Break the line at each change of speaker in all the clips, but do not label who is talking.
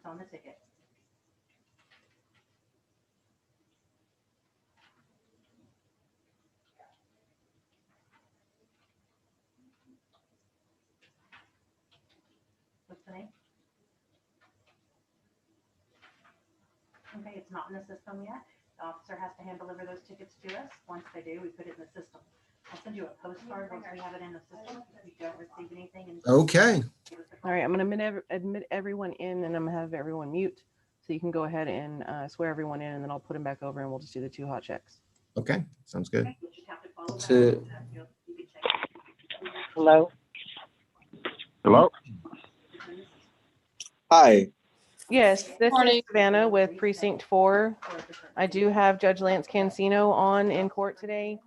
what's on the ticket. What's the name? Okay, it's not in the system yet. The officer has to hand deliver those tickets to us. Once they do, we put it in the system. I'll send you a postcard once we have it in the system. If you don't receive anything.
Okay.
All right, I'm going to admit everyone in, and I'm going to have everyone mute. So you can go ahead and swear everyone in, and then I'll put them back over, and we'll just do the 2 hot checks.
Okay, sounds good.
Okay, you just have to follow that.
To-
You can check.
Hello.
Hello?
Hi.
Yes, this is Savannah with Precinct 4. I do have Judge Lance Cancino on in court today.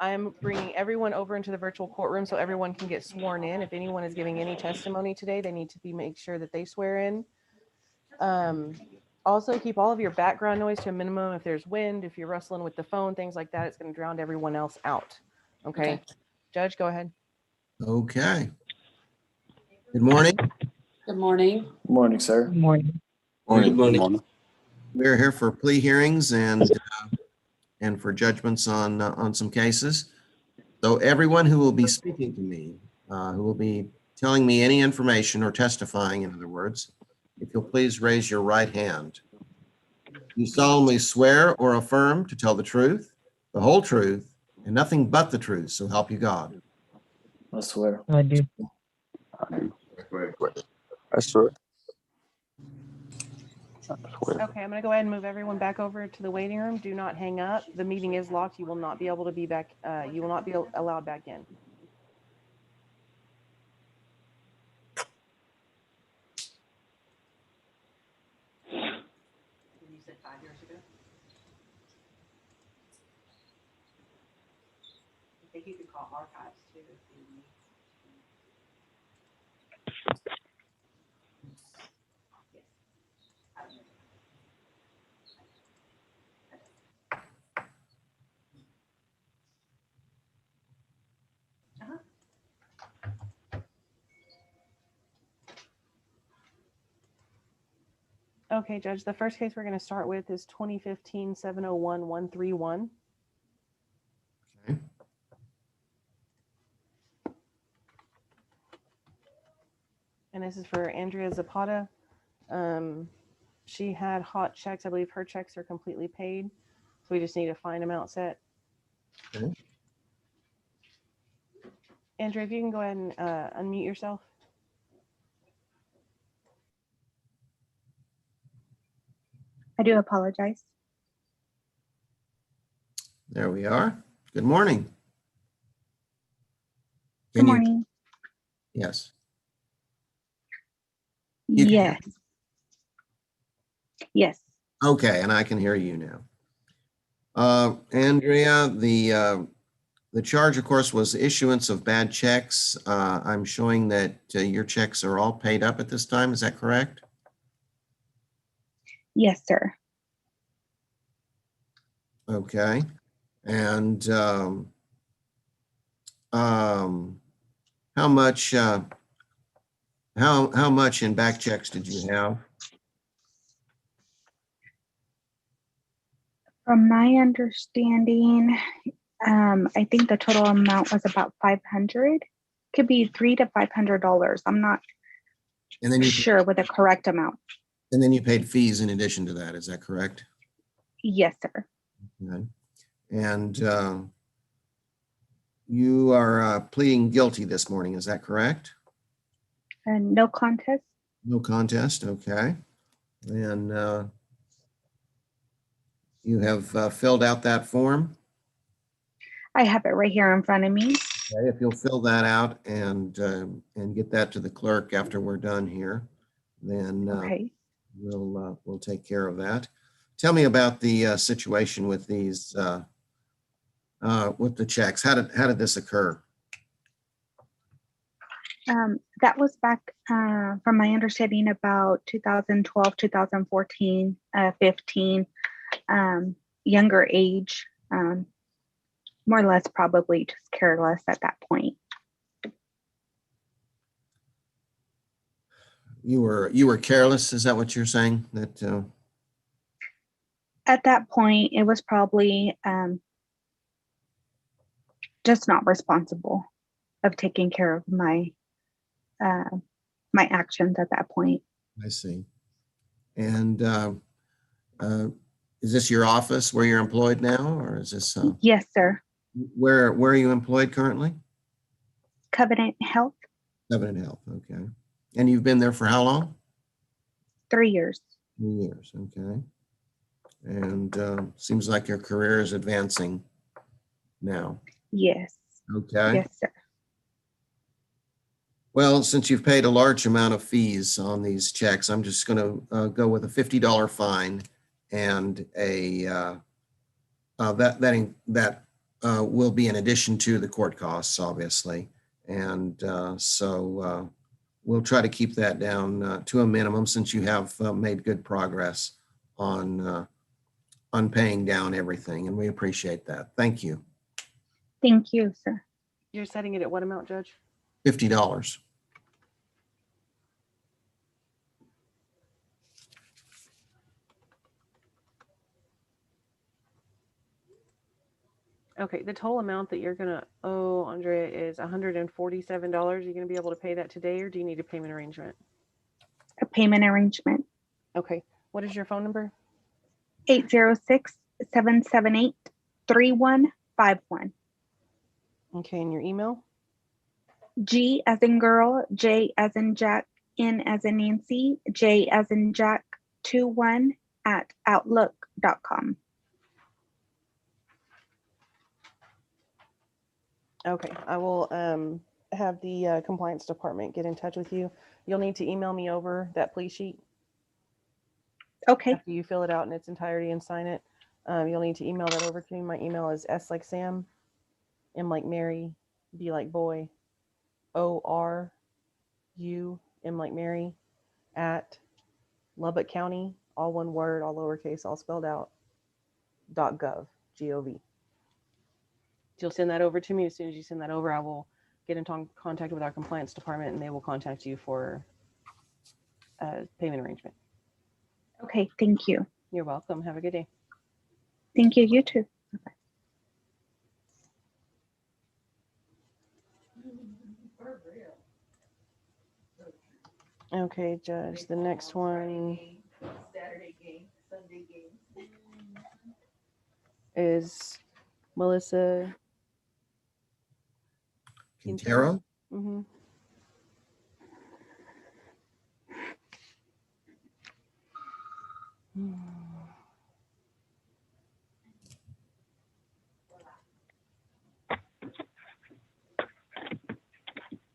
I'm bringing everyone over into the virtual courtroom so everyone can get sworn in. If anyone is giving any testimony today, they need to make sure that they swear in. Also, keep all of your background noise to a minimum. If there's wind, if you're rustling with the phone, things like that, it's going to drown everyone else out. Okay. Judge, go ahead.
Okay. Good morning.
Good morning.
Morning, sir.
Morning.
Morning.
Morning.
We're here for plea hearings and for judgments on some cases. So everyone who will be speaking to me, who will be telling me any information or testifying, in other words, if you'll please raise your right hand. You solemnly swear or affirm to tell the truth, the whole truth, and nothing but the truth, so help you God.
I swear.
I do.
I swear.
Okay, I'm going to go ahead and move everyone back over to the waiting room. Do not hang up. The meeting is locked. You will not be able to be back. You will not be allowed back in.
You said 5 years ago? I think you could call archives too. If you need. Yes. I don't know.
Okay, Judge, the first case we're going to start with is 2015-701-131.
Okay.
And this is for Andrea Zapata. She had hot checks. I believe her checks are completely paid. So we just need a fine amount set.
Okay.
Andrea, if you can go ahead and unmute yourself.
I do apologize.
There we are. Good morning.
Good morning.
Yes. You can hear
Yes. Yes.
Okay, and I can hear you now. Andrea, the charge, of course, was issuance of bad checks. I'm showing that your checks are all paid up at this time. Is that correct?
Yes, sir.
Okay. And how much how much in back checks did you have?
From my understanding, I think the total amount was about 500. Could be $300 to $500. I'm not
And then you
sure with the correct amount.
and then you paid fees in addition to that. Is that correct?
Yes, sir.
Okay. And you are pleading guilty this morning. Is that correct?
And no contest.
No contest. Okay. And you have filled out that form.
I have it right here in front of me.
Okay, if you'll fill that out and get that to the clerk after we're done here, then
Okay.
we'll take care of that. Tell me about the situation with these with the checks. How did this occur?
That was back from my understanding about 2012, 2014, 15, younger age, more or less probably just careless at that point.
You were careless, is that what you're saying? That,
At that point, it was probably just not responsible of taking care of my my actions at that point.
I see. And uh, is this your office where you're employed now, or is this,
Yes, sir.
where are you employed currently?
Covenant Health,
Covenant Health, okay. And you've been there for how long?
3 years.
2 years, okay. And seems like your career is advancing now.
Yes.
Okay.
Yes, sir.
Well, since you've paid a large amount of fees on these checks, I'm just going to go with a $50 fine and that will be in addition to the court costs, obviously. And so we'll try to keep that down to a minimum since you have made good progress on paying down everything, and we appreciate that. Thank you.
Thank you, sir.
You're setting it at what amount, Judge?
$50.
Okay, the total amount that you're gonna owe Andrea is $147. You're gonna be able to pay that today, or do you need a payment arrangement?
A payment arrangement.
Okay, what is your phone number?
806-778-3151.
Okay, and your email?
G as in girl, J as in Jack, N as in Nancy, J as in Jack, 21@outlook.com.
Okay, I will have the compliance department get in touch with you. You'll need to email me over that plea sheet
Okay.
after you fill it out in its entirety and sign it. You'll need to email that over to me. My email is S like Sam, M like Mary, B like boy, ORU, M like Mary, at Lubbock County, all one word, all lowercase, all spelled out, .gov, G-O-V. You'll send that over to me. As soon as you send that over, I will get in contact with our compliance department, and they will contact you for a payment arrangement.
Okay. Thank you.
You're welcome. Have a good day.
Thank you. You too.
Okay, Judge, the next one is Melissa
Quintero?
Mm-hmm.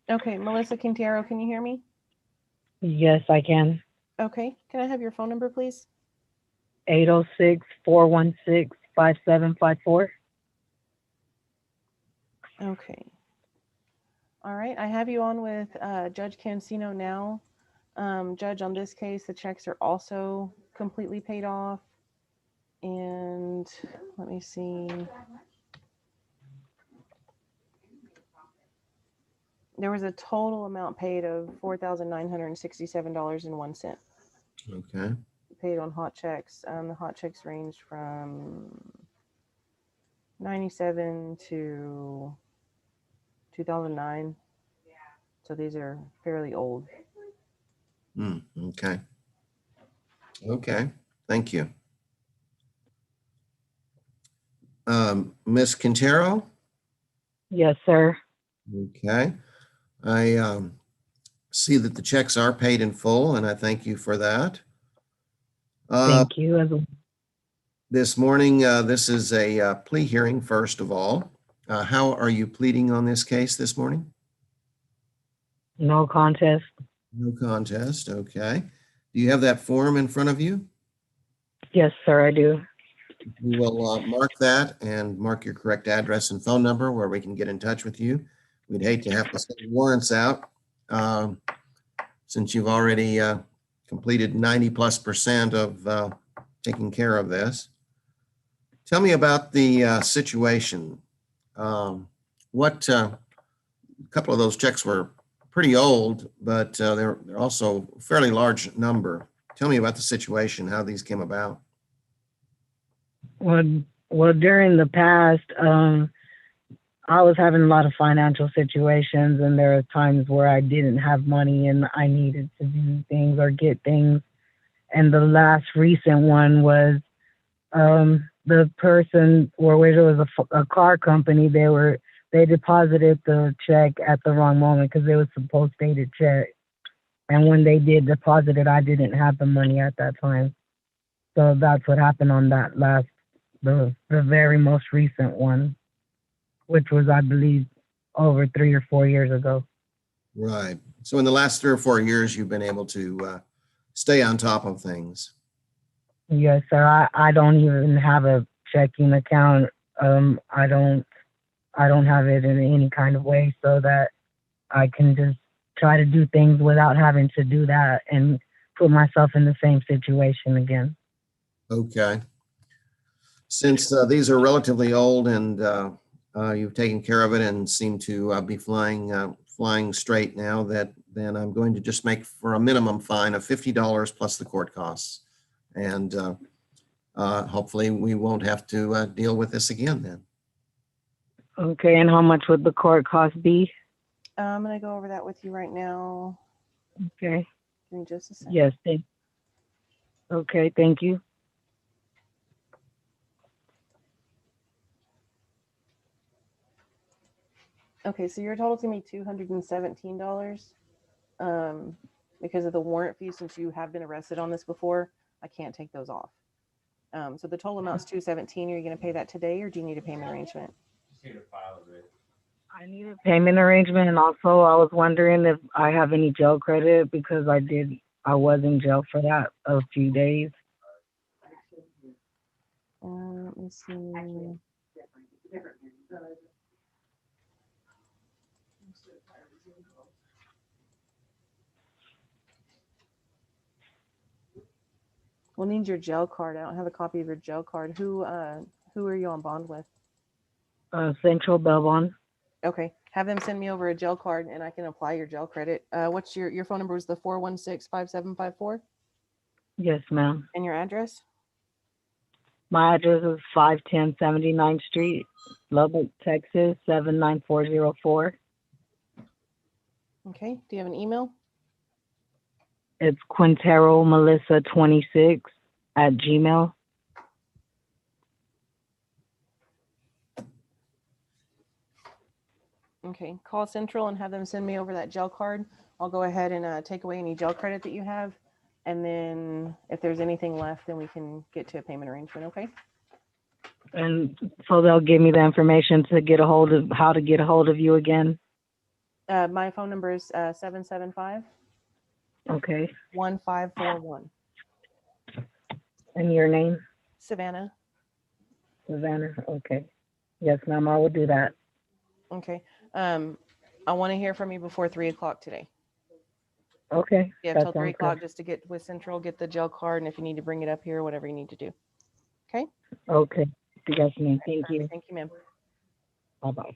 Okay, Melissa Quintero, can you hear me?
Yes, I can.
Okay, can I have your phone number, please?
806-416-5754.
Okay. All right, I have you on with Judge Cancino now. Judge, on this case, the checks are also completely paid off. And let me see. There was a total amount paid of $4,967.01.
Okay.
Paid on hot checks. The hot checks ranged from 97 to 2009. So these are fairly old.
Okay. Okay. Thank you. Ms. Quintero?
Yes, sir.
Okay. I see that the checks are paid in full, and I thank you for that.
Thank you. As well.
This morning, this is a plea hearing, first of all. How are you pleading on this case this morning?
No contest.
No contest. Okay. Do you have that form in front of you?
Yes, sir, I do.
We will mark that and mark your correct address and phone number where we can get in touch with you. We'd hate to have to send warrants out since you've already completed 90+% of taking care of this. Tell me about the situation. A couple of those checks were pretty old, but they're also a fairly large number. Tell me about the situation, how these came about.
Well, during the past, I was having a lot of financial situations, and there were times where I didn't have money and I needed to do things or get things. And the last recent one was the person, or which it was a car company. They deposited the check at the wrong moment because it was a post-dated check. And when they did deposit it, I didn't have the money at that time. So that's what happened on that the very most recent one, which was, I believe, over 3 or 4 years ago.
Right. So in the last 3 or 4 years, you've been able to stay on top of things.
Yes, sir. I don't even have a checking account. I don't have it in any kind of way so that I can just try to do things without having to do that and put myself in the same situation again.
Okay. Since these are relatively old and you've taken care of it and seem to be flying straight now, then I'm going to just make for a minimum fine of $50 plus the court costs. And hopefully we won't have to deal with this again then.
Okay, and how much would the court cost be?
I'm going to go over that with you right now.
Okay.
Give me just a second.
Yes. Okay, thank you.
Okay, so your total's going to be $217 because of the warrant fee. Since you have been arrested on this before, I can't take those off. So the total amount is $217. Are you going to pay that today, or do you need a payment arrangement?
I need a payment arrangement, and also I was wondering if I have any jail credit because I was in jail for that a few days.
Let me see. We'll need your jail card. I don't have a copy of your jail card. Who are you on bond with?
Central Belmont.
Okay, have them send me over a jail card and I can apply your jail credit. What's your phone number? Is the 416-5754?
Yes, ma'am.
And your address?
My address is 510 79th Street, Lubbock, Texas 79404.
Okay. Do you have an email?
It's Quintero Melissa 26 at Gmail.
Okay. Call Central and have them send me over that jail card. I'll go ahead and take away any jail credit that you have. And then if there's anything left, then we can get to a payment arrangement. Okay.
And so they'll give me the information to get a hold of how to get a hold of you again.
My phone number is 775
Okay.
1541.
And your name?
Savannah.
Savannah. Okay. Yes, ma'am. I will do that.
Okay. I want to hear from you before 3 o'clock today.
Okay.
You have
that
till 3
sounds
o'clock
good.
just to get with Central, get the jail card, and if you need to bring it up here, whatever you need to do. Okay.
Okay. Yes, ma'am. Thank you.
Thank you, ma'am.
Bye-bye.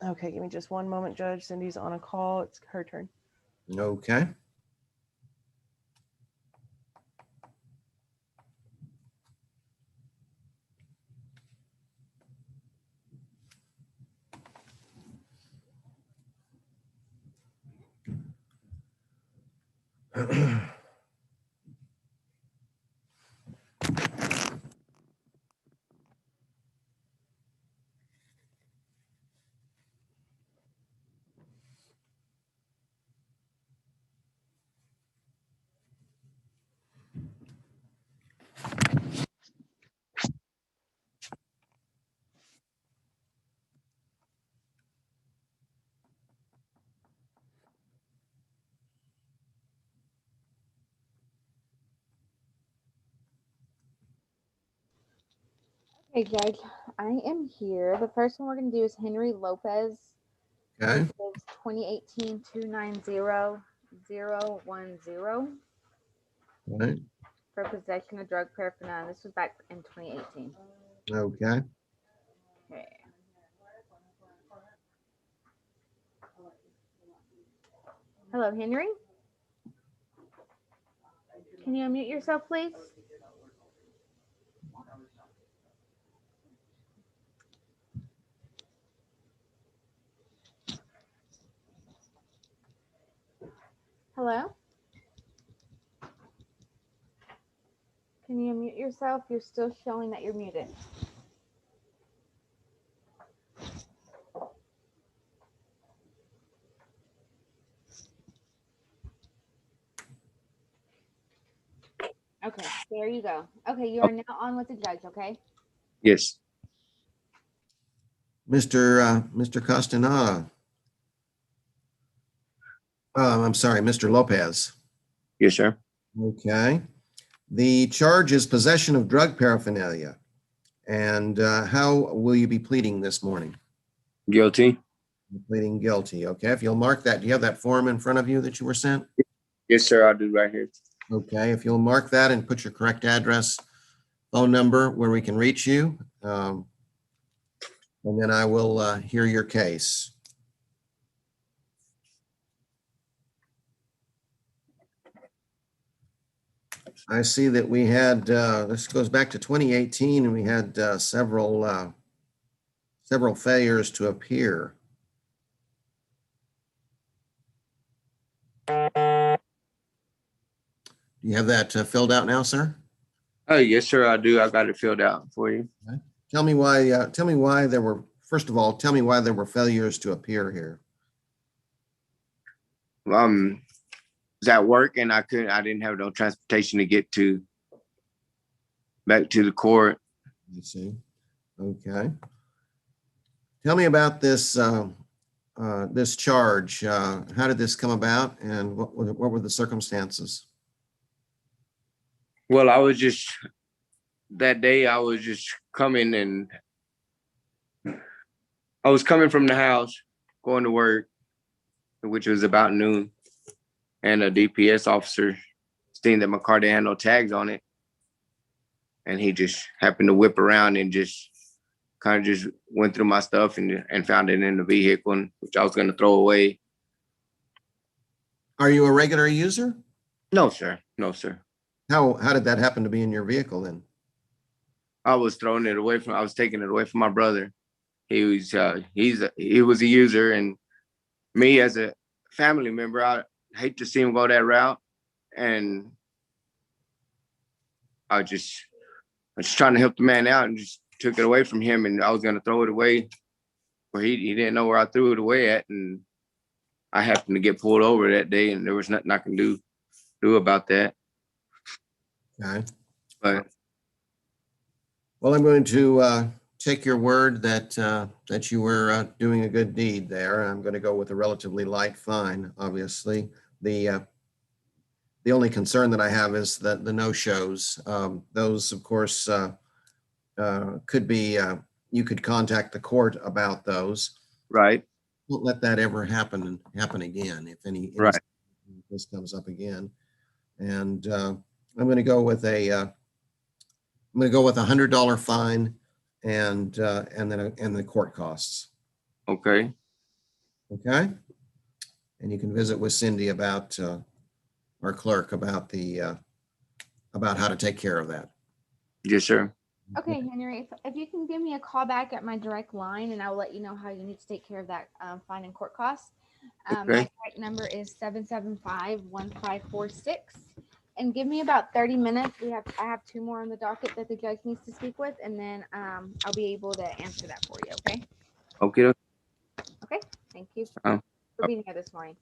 Okay, give me just one moment, Judge. Cindy's on a call. It's her turn.
Okay.
Hey, Judge, I am here. The first one we're going to do is Henry Lopez.
Okay.
It's 2018-290-010.
Right.
for possession of drug paraphernalia. This was back in 2018.
Okay.
Okay. Hello, Henry. Can you unmute yourself, please? Hello? Can you unmute yourself? You're still showing that you're muted. Okay, there you go. Okay, you are now on with the judge, okay?
Yes.
Mr. Castaneda. I'm sorry, Mr. Lopez.
Yes, sir.
Okay. The charge is possession of drug paraphernalia. And how will you be pleading this morning?
Guilty.
You're pleading guilty. Okay. If you'll mark that, do you have that form in front of you that you were sent?
Yes, sir. I'll do right here.
Okay. If you'll mark that and put your correct address, phone number where we can reach you. And then I will hear your case. I see that we had, this goes back to 2018, and we had several failures to appear. Do you have that filled out now, sir?
Oh, yes, sir. I do. I got it filled out for you.
Okay. Tell me why there were, first of all, tell me why there were failures to appear here.
Was at work and I didn't have no transportation to get back to the court.
You see. Okay. Tell me about this this charge. How did this come about, and what were the circumstances?
Well, that day I was just coming and I was coming from the house, going to work, which was about noon. And a DPS officer seen that my car didn't have no tags on it. And he just happened to whip around and just kind of just went through my stuff and found it in the vehicle, which I was going to throw away.
Are you a regular user?
No, sir. No, sir.
How did that happen to be in your vehicle then?
I was taking it away from my brother. He was a user, and me as a family member, I hate to see him go that route. And I was just trying to help the man out and just took it away from him, and I was going to throw it away where he didn't know where I threw it away at. And I happened to get pulled over that day, and there was nothing I can do about that.
Okay.
But
well, I'm going to take your word that you were doing a good deed there. I'm going to go with a relatively light fine. Obviously, the only concern that I have is that the no-shows. Those, of course, could be. You could contact the court about those.
right.
Don't let that ever happen again. If any
Right.
this comes up again, and I'm going to go with a $100 fine and the court costs.
Okay.
Okay. And you can visit with Cindy about our clerk about how to take care of that.
Yes, sir.
Okay, Henry, if you can give me a call back at my direct line, and I'll let you know how you need to take care of that fine and court costs. My direct number is 775-1546. And give me about 30 minutes. I have 2 more on the docket that the judge needs to speak with, and then I'll be able to answer that for you, okay?
Okay.
Okay, thank you
Um,
for being here this morning.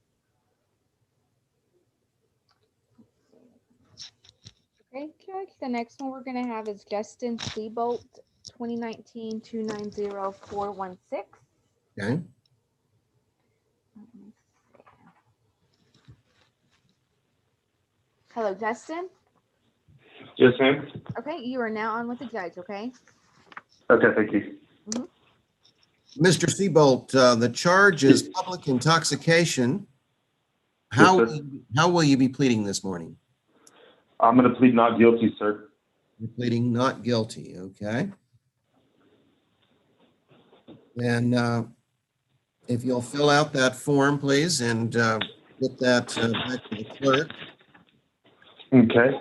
Okay, Judge, the next one we're going to have is Justin Seabolt, 2019-290-416.
Okay.
Hello, Justin.
Yes, ma'am.
Okay, you are now on with the judge, okay?
Okay, thank you.
Mr. Seabolt, the charge is public intoxication. How will you be pleading this morning?
I'm going to plead not guilty, sir.
You're pleading not guilty, okay? And if you'll fill out that form, please, and get that back to the clerk.
Okay.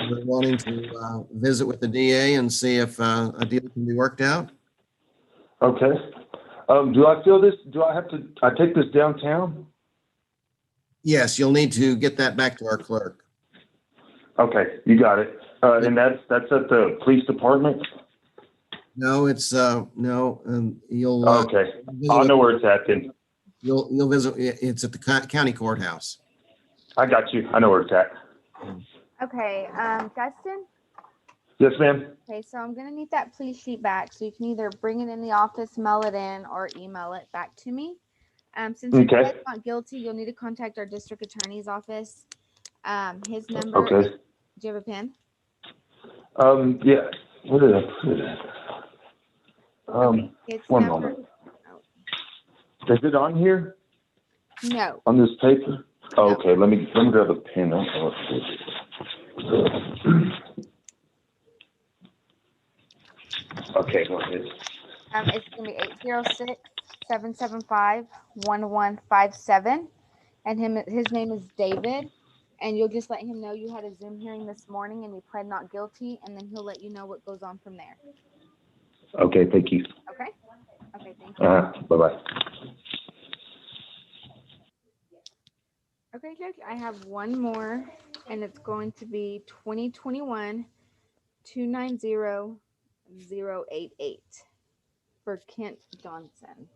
We're wanting to visit with the DA and see if a deal can be worked out.
Okay. Do I fill this? Do I have to? I take this downtown?
Yes, you'll need to get that back to our clerk.
Okay, you got it. And that's at the police department.
No, it's no, you'll.
Okay, I know where it's at then.
You'll visit. It's at the county courthouse.
I got you. I know where it's at.
Okay, Justin?
Yes, ma'am.
Okay, so I'm gonna need that police sheet back, so you can either bring it in the office, mail it in, or email it back to me. Since you
Okay.
pled not guilty, you'll need to contact our district attorney's office. His number.
Okay.
Do you have a pen?
Yeah. What did I put it?
His
One
number.
moment. Is it on here?
No.
On this paper? Oh, okay. Let me grab a pen. Okay, go ahead.
It's gonna be 806-775-1157, and his name is David. And you'll just let him know you had a Zoom hearing this morning and you pled not guilty, and then he'll let you know what goes on from there.
Okay, thank you.
Okay. Okay, thank you.
Bye-bye.
Okay, Judge, I have one more, and it's going to be 2021-290-088 for Kent Johnson.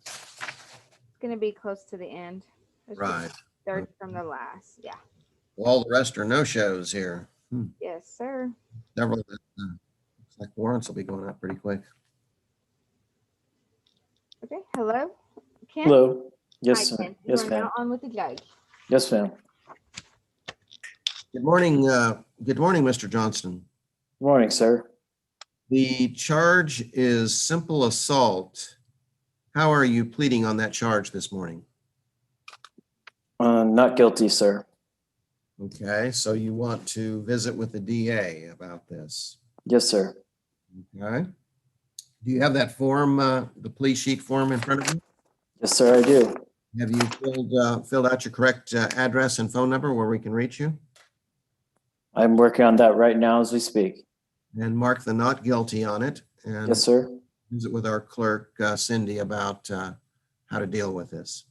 It's going to be close to the end. It's the
Right.
third from the last. Yeah.
All the rest are no-shows here.
Yes, sir.
Several. Looks like warrants will be going up pretty quick.
Okay. Hello, Kent.
Hello. Yes,
Hi,
sir.
Kent. You
Yes,
are
ma'am.
now on with the judge.
Yes, ma'am.
Good morning. Good morning, Mr. Johnston.
Good morning, sir.
The charge is simple assault. How are you pleading on that charge this morning?
Not guilty, sir.
Okay, so you want to visit with the DA about this.
Yes, sir.
Okay. Do you have that form, the police sheet form in front of you?
Yes, sir, I do.
Have you filled out your correct address and phone number where we can reach you?
I'm working on that right now as we speak.
And mark the not guilty on it. And
Yes, sir.
visit with our clerk, Cindy, about how to deal with this.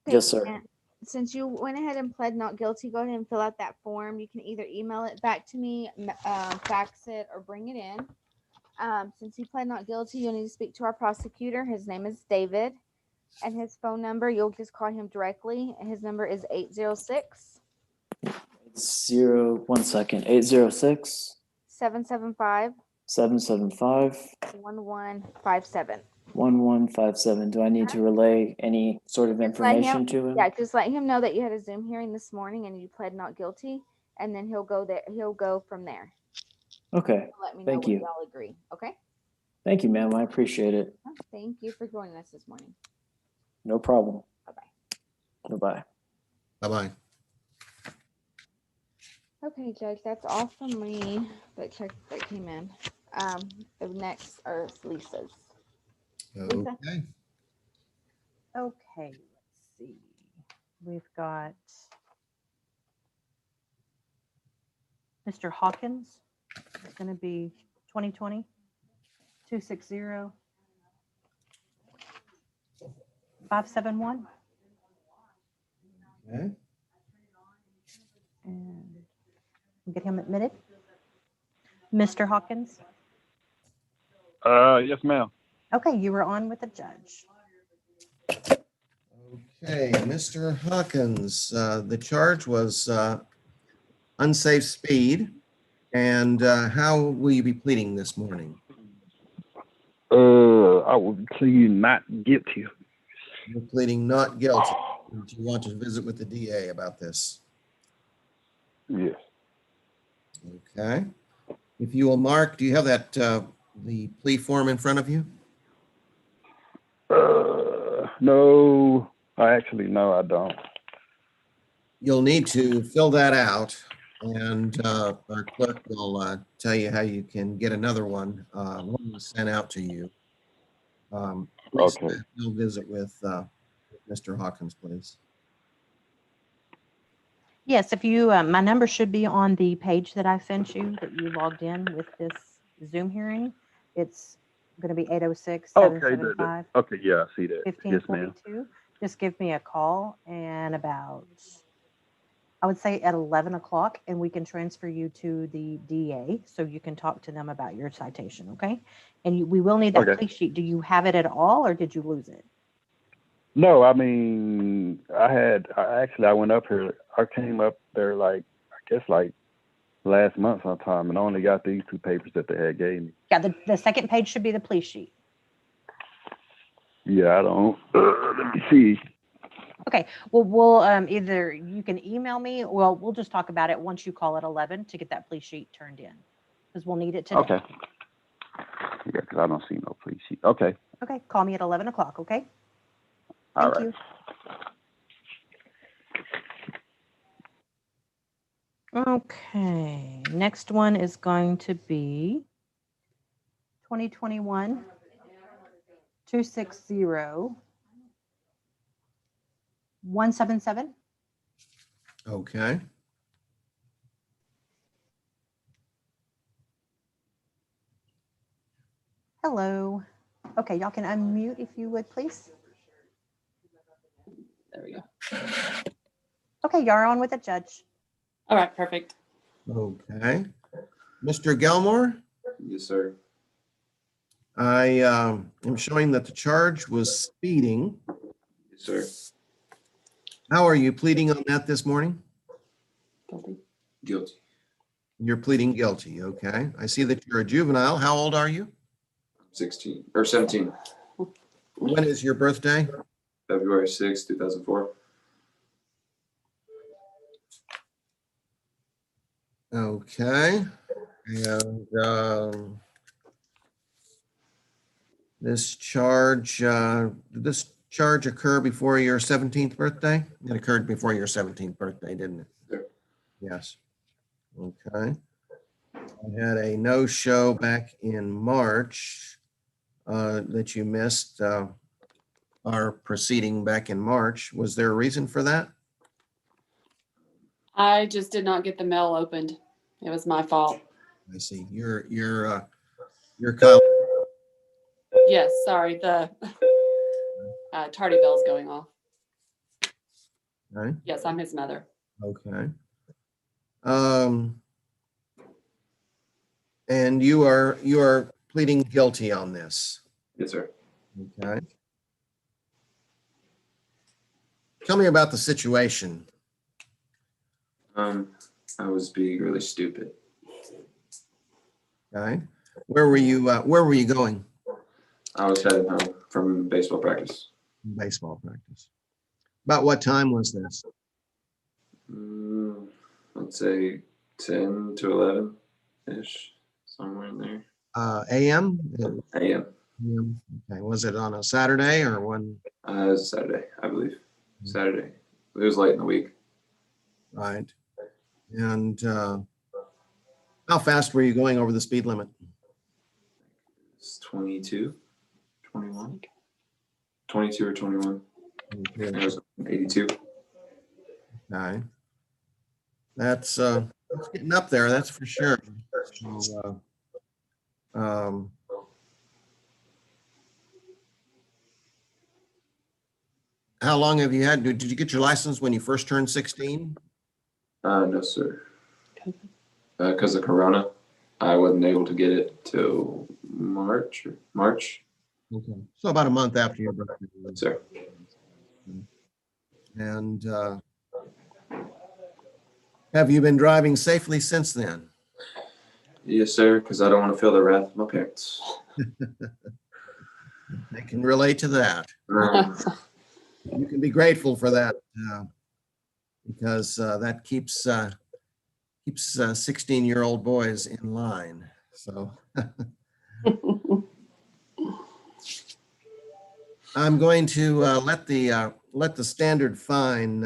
Yes, sir.
Kent, since you went ahead and pled not guilty, go ahead and fill out that form. You can either email it back to me, fax it, or bring it in. Since you pled not guilty, you'll need to speak to our prosecutor. His name is David, and his phone number, you'll just call him directly, and his number is 806
1 second. 806
775
775
1157.
1157. Do I need to relay any sort of
Just let
information
him-
to him?
Yeah, just let him know that you had a Zoom hearing this morning and you pled not guilty, and then he'll go there. He'll go from there.
Okay.
Let me know
Thank
what
you.
y'all agree. Okay.
Thank you, ma'am. I appreciate it.
Thank you for joining us this morning.
No problem.
Bye-bye.
Bye-bye.
Bye-bye.
Okay, Judge, that's all from me that came in. The next are Lisa's. Lisa?
Okay.
Okay, let's see. We've got Mr. Hawkins. It's going to be 2020 260 571.
Okay.
And get him admitted. Mr. Hawkins.
Yes, ma'am.
Okay, you were on with the judge.
Okay, Mr. Hawkins, the charge was unsafe speed. And how will you be pleading this morning?
I would plead not guilty.
You're pleading not guilty. Do you want to visit with the DA about this?
Yes.
Okay. If you will mark, do you have that the plea form in front of you?
No. Actually, no, I don't.
You'll need to fill that out, and our clerk will tell you how you can get another one. One was sent out to you. Please
Okay.
you'll visit with Mr. Hawkins, please.
Yes, if you, my number should be on the page that I sent you that you logged in with this Zoom hearing. It's going to be 806
Okay.
775
Okay. Yeah, I see that. Yes, ma'am.
1542. Just give me a call and about, I would say at 11 o'clock, and we can transfer you to the DA so you can talk to them about your citation, okay? And we will need that
Okay.
police sheet. Do you have it at all, or did you lose it?
No, I mean, I went up here. I came up there I guess last month sometime, and I only got these two papers that they had gave me.
Yeah, the second page should be the police sheet.
Yeah, I don't. Let me see.
Okay, well, we'll either you can email me, well, we'll just talk about it once you call at 11 to get that police sheet turned in, because we'll need it today.
Okay. Yeah, because I don't see no police sheet. Okay.
Okay, call me at 11 o'clock, okay?
All
Thank
right.
you. Okay, next one is going to be 2021 260 177.
Okay.
Hello. Okay, y'all can unmute if you would, please.
There we go.
Okay, you're on with the judge.
All right, perfect.
Okay. Mr. Gilmore,
Yes, sir.
I am showing that the charge was speeding.
Yes, sir.
How are you pleading on that this morning?
Guilty.
Guilty.
You're pleading guilty, okay. I see that you're a juvenile. How old are you?
16 or 17.
When is your birthday?
February 6, 2004.
Okay. And this charge, did this charge occur before your 17th birthday? It occurred before your 17th birthday, didn't it?
Sure.
Yes. Okay. I had a no-show back in March that you missed our proceeding back in March. Was there a reason for that?
I just did not get the mail opened. It was my fault.
I see. Your colleague.
Yes, sorry. The tardy bell's going off.
Right.
Yes, I'm his mother.
Okay. And you are pleading guilty on this.
Yes, sir.
Okay. Tell me about the situation.
I was being really stupid.
Okay. Where were you going?
I was heading home from baseball practice.
Baseball practice. About what time was this?
Let's say 10 to 11-ish, somewhere in there.
AM?
AM.
Okay. Was it on a Saturday or one?
It was a Saturday, I believe. Saturday. It was late in the week.
Right. And how fast were you going over the speed limit?
It's 22, 21. 22 or 21. It was 82.
Okay. That's getting up there, that's for sure. So, how long have you had? Did you get your license when you first turned 16?
No, sir. Because of Corona, I wasn't able to get it till March.
Okay. So about a month after your birthday.
Sir.
And have you been driving safely since then?
Yes, sir, because I don't want to feel the wrath of my parents.
I can relate to that. You can be grateful for that because that keeps 16-year-old boys in line. So I'm going to let the let the standard fine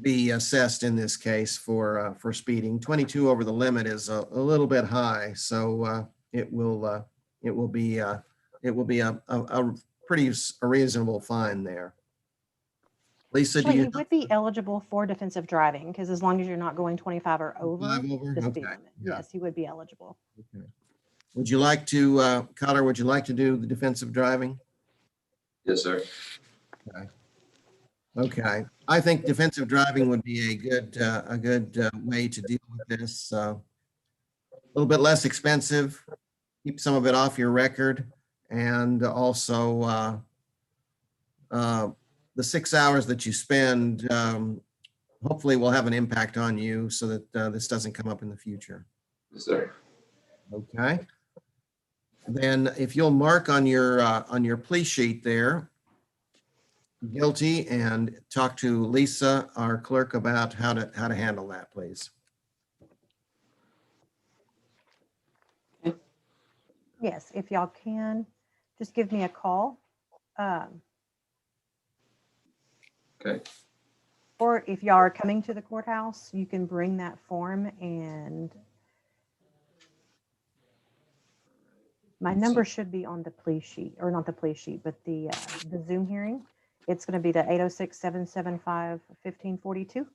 be assessed in this case for speeding. 22 over the limit is a little bit high, so it will be a pretty reasonable fine there. Lisa, do
Actually,
you
he would be eligible for defensive driving because as long as you're not going 25 or over
5 over?
the speed
Okay.
limit, yes, he would be eligible.
Okay. Would you like to, Connor, would you like to do the defensive driving?
Yes, sir.
Okay. I think defensive driving would be a good way to deal with this. A little bit less expensive, keep some of it off your record, and also the 6 hours that you spend hopefully will have an impact on you so that this doesn't come up in the future.
Yes, sir.
Okay. Then if you'll mark on your plea sheet there, guilty, and talk to Lisa, our clerk, about how to handle that, please.
Yes, if y'all can, just give me a call.
Okay.
Or if y'all are coming to the courthouse, you can bring that form, and my number should be on the plea sheet, or not the plea sheet, but the Zoom hearing. It's going to be the 806-775-1542.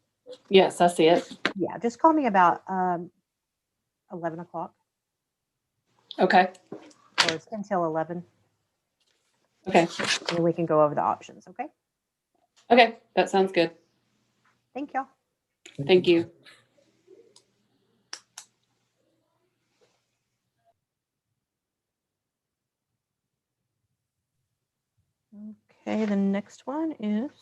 Yes, I see it.
Yeah, just call me about 11 o'clock,
Okay.
or it's until 11,
Okay.
and then we can go over the options, okay?
Okay. That sounds good.
Thank y'all.
Thank you.
Okay, the next one is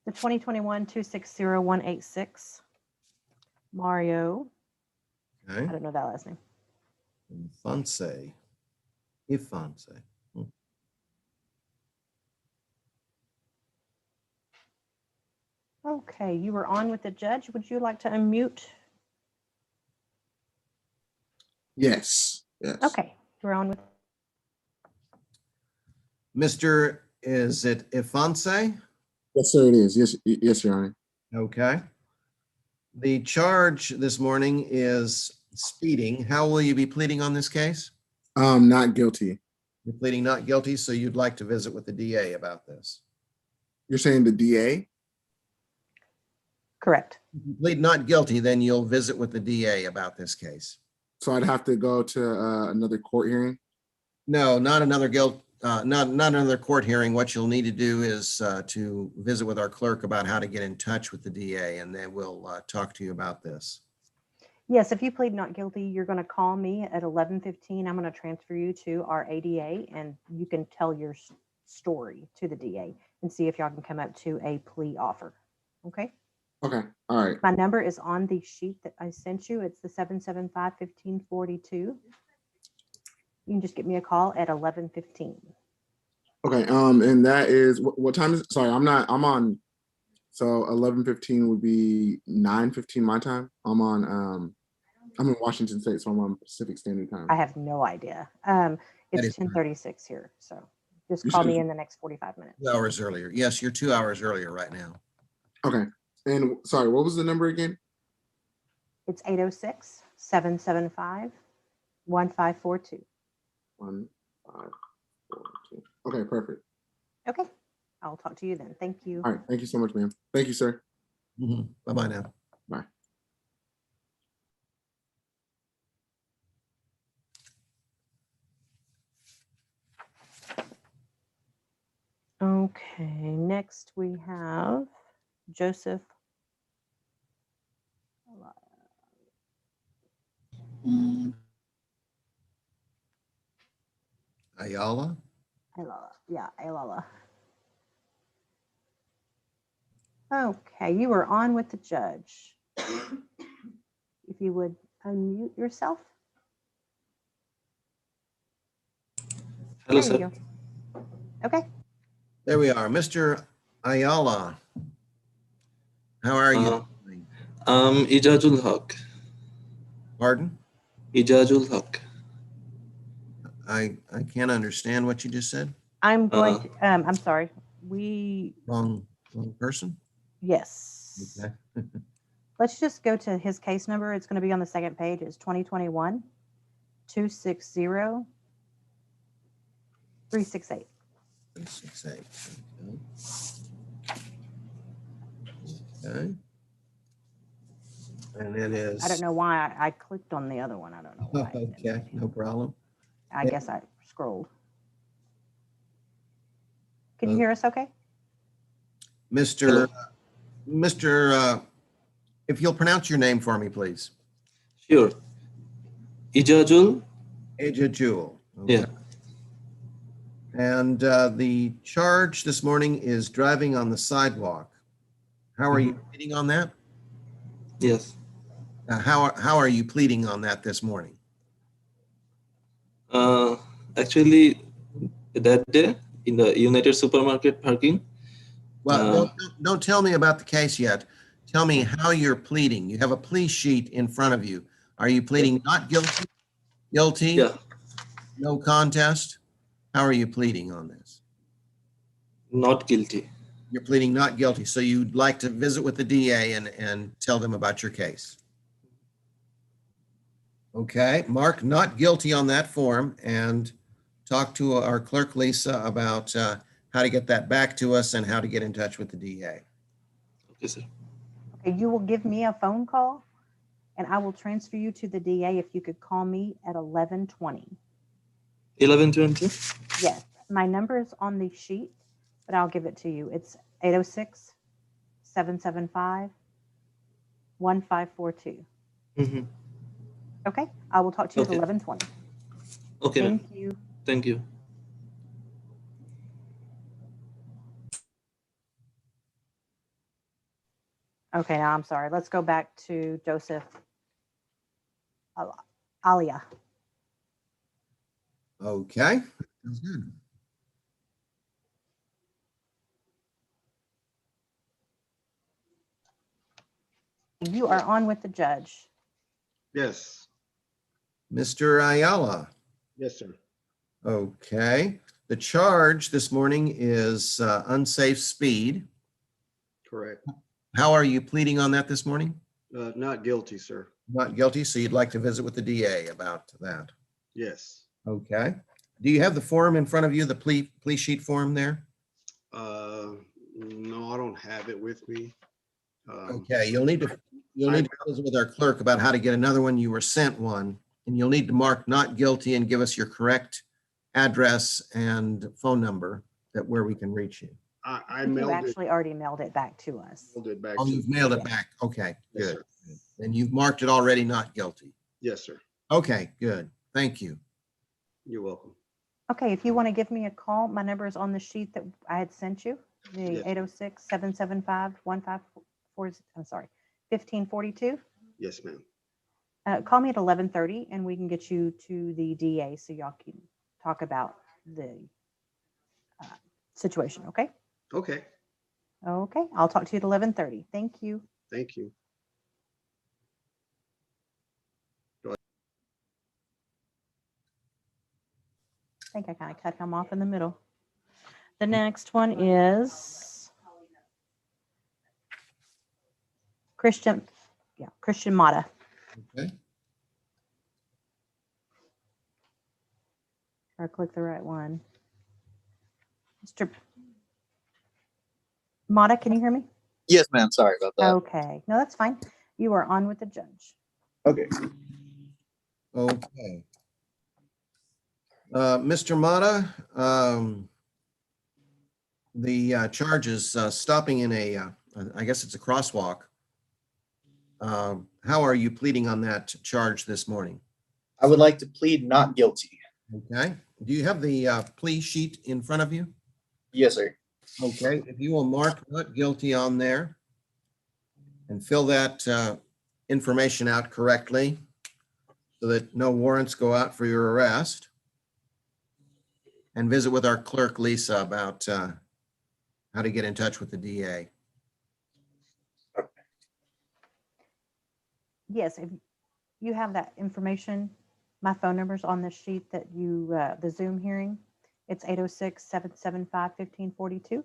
the 2021-260186 Mario. I
Okay.
don't know that last name.
Ifonse.
Okay, you were on with the judge. Would you like to unmute?
Yes.
Okay, you're on with.
Mr. Is it Ifonse?
Yes, sir, it is. Yes, Your Honor.
Okay. The charge this morning is speeding. How will you be pleading on this case?
Not guilty.
You're pleading not guilty, so you'd like to visit with the DA about this.
You're saying the DA?
Correct.
If you plead not guilty, then you'll visit with the DA about this case.
So I'd have to go to another court hearing?
No, not another not another court hearing. What you'll need to do is to visit with our clerk about how to get in touch with the DA, and then we'll talk to you about this.
Yes, if you plead not guilty, you're going to call me at 11:15. I'm going to transfer you to our ADA, and you can tell your story to the DA and see if y'all can come up to a plea offer. Okay?
Okay. All right.
My number is on the sheet that I sent you. It's the 775-1542. You can just give me a call at 11:15.
Okay. And that is what time is it? Sorry, I'm on. So 11:15 would be 9:15 my time. I'm in Washington State, so I'm on Pacific Standard Time.
I have no idea. It's 10:36 here, so just call me in the next 45 minutes.
2 hours earlier. Yes, you're 2 hours earlier right now.
Okay. And sorry, what was the number again?
It's 806-775-1542.
1542. Okay, perfect.
Okay. I'll talk to you then. Thank you.
All right. Thank you so much, ma'am. Thank you, sir.
Bye-bye now.
Bye.
Okay, next we have Joseph.
Ayala?
Yeah, Ayala. Okay, you are on with the judge. If you would unmute yourself.
Hello,
there
sir.
you go. Okay.
There we are. Mr. Ayala. How are you?
Ijazul Haq.
Pardon?
Ijazul Haq.
I can't understand what you just said.
I'm going to, I'm sorry.
Wrong person?
Yes.
Okay.
Let's just go to his case number. It's going to be on the second page. It's 2021 260 368.
368. Okay. And it is.
I don't know why I clicked on the other one. I don't know why.
Okay, no problem.
I guess I scrolled. Can you hear us okay?
Mr. If you'll pronounce your name for me, please.
Sure. Ijazul.
Ejajul. Okay.
Yeah.
And the charge this morning is driving on the sidewalk. How are you pleading on that?
Yes.
How are you pleading on that this morning?
Actually, that day in the United Supermarket parking.
Well, don't tell me about the case yet. Tell me how you're pleading. You have a plea sheet in front of you. Are you pleading not guilty? Guilty?
Yeah.
No contest? How are you pleading on this?
Not guilty.
You're pleading not guilty. So you'd like to visit with the DA and tell them about your case. Okay, mark not guilty on that form and talk to our clerk, Lisa, about how to get that back to us and how to get in touch with the DA.
Okay, sir.
Okay, you will give me a phone call and I will transfer you to the DA if you could call me at 11:20.
11:20?
Yes, my number is on the sheet, but I'll give it to you. It's 806-775-1542.
Mm-hmm.
Okay, I will talk to you
Okay.
at 11:20.
Okay.
Thank you.
Thank you.
Okay, now I'm sorry. Let's go back to Joseph Alia.
Okay. Sounds good.
You are on with the judge.
Yes.
Mr. Ayala.
Yes, sir.
Okay. The charge this morning is unsafe speed.
Correct.
How are you pleading on that this morning?
Not guilty, sir.
Not guilty, so you'd like to visit with the DA about that.
Yes.
Okay. Do you have the form in front of you, the plea sheet form there?
No, I don't have it with me.
Okay, you'll need to visit with our clerk about how to get another one. You were sent one, and you'll need to mark not guilty and give us your correct address and phone number
where
we can reach you.
I
You
mailed it.
actually already mailed it back to us.
Mailed it back
Oh,
to
you've mailed it back. Okay,
Yes,
good.
sir.
And you've marked it already not guilty.
Yes, sir.
Okay, good. Thank you.
You're welcome.
Okay, if you want to give me a call, my number is on the sheet that I had sent you, the
Yes.
806-775-1542.
Yes, ma'am.
Call me at 11:30 and we can get you to the DA so y'all can talk about the situation, okay?
Okay.
Okay, I'll talk to you at 11:30. Thank you.
Thank you.
I think I kind of cut him off in the middle. The next one is Christian Mata.
Okay.
Or click the right one. Mr. Mata, can you hear me?
Yes, ma'am. Sorry about that.
Okay. No, that's fine. You are on with the judge.
Okay.
Okay. Mr. Mata, the charge is stopping in I guess it's a crosswalk. How are you pleading on that charge this morning?
I would like to plead not guilty.
Okay. Do you have the plea sheet in front of you?
Yes, sir.
Okay. If you will mark not guilty on there and fill that information out correctly so that no warrants go out for your arrest, and visit with our clerk, Lisa, about how to get in touch with the DA.
Yes, if you have that information, my phone number's on the sheet that you, the Zoom hearing. It's 806-775-1542.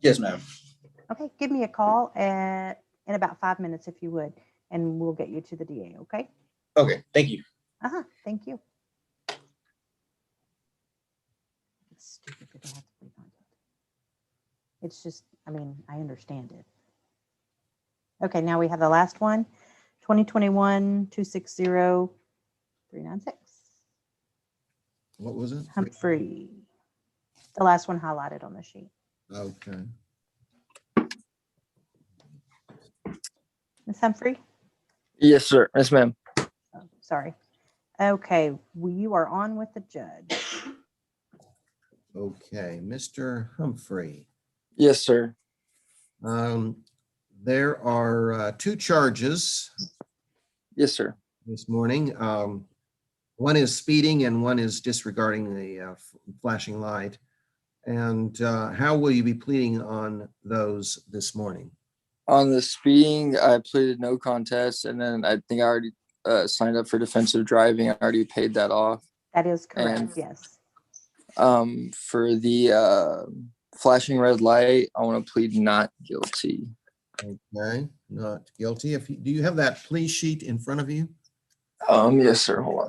Yes, ma'am.
Okay, give me a call in about 5 minutes if you would, and we'll get you to the DA, okay?
Okay, thank you.
Thank you. It's stupid that they have to plead not guilty. It's just, I mean, I understand it. Okay, now we have the last one, 2021-260-396.
What was it?
Humphrey. The last one highlighted on the sheet.
Okay.
Ms. Humphrey?
Yes, sir. Yes, ma'am.
Oh, sorry. Okay, you are on with the judge.
Okay, Mr. Humphrey.
Yes, sir.
There are 2 charges.
Yes, sir.
This morning. One is speeding and one is disregarding the flashing light. And how will you be pleading on those this morning?
On the speeding, I pleaded no contest, and then I think I already signed up for defensive driving. I already paid that off.
That is correct,
And
yes.
for the flashing red light, I want to plead not guilty.
Okay, not guilty. Do you have that plea sheet in front of you?
Yes, sir. Hold on.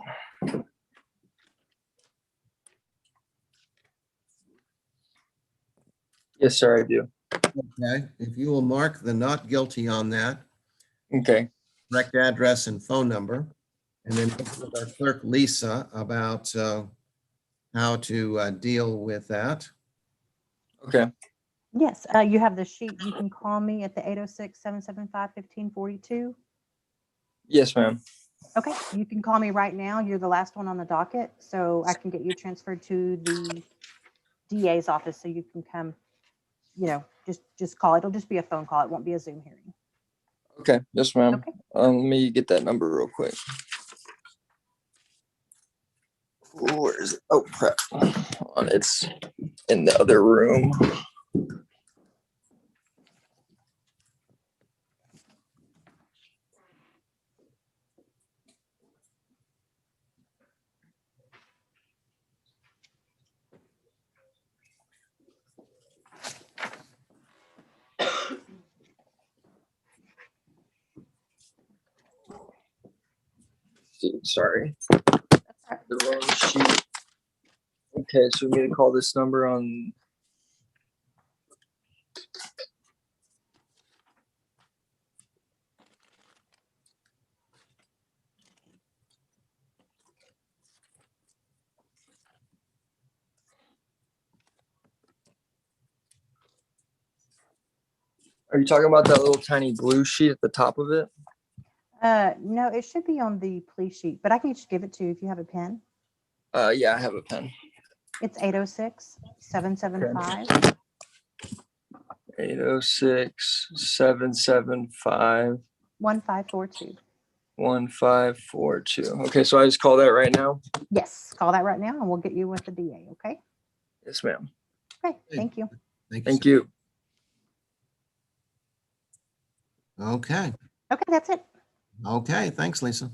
Yes, sir, I do.
Okay, if you will mark the not guilty on that.
Okay.
Correct address and phone number. And then with our clerk, Lisa, about how to deal with that.
Okay.
Yes, you have the sheet. You can call me at the 806-775-1542.
Yes, ma'am.
Okay, you can call me right now. You're the last one on the docket, so I can get you transferred to the DA's office so you can come, just call. It'll just be a phone call. It won't be a Zoom hearing.
Okay. Yes, ma'am.
Okay.
Let me get that number real quick. Where is it? Oh, crap. Hold on. It's in the other room. Sorry. The wrong sheet. Okay, so we need to call this number on. Are you talking about that little tiny blue sheet at the top of it?
No, it should be on the plea sheet, but I can just give it to you if you have a pen.
Yeah, I have a pen.
It's 806-775.
806-775.
1542.
1542. Okay, so I just call that right now?
Yes, call that right now and we'll get you with the DA, okay?
Yes, ma'am.
Okay, thank you.
Thank you.
Okay.
Okay, that's it.
Okay, thanks, Lisa.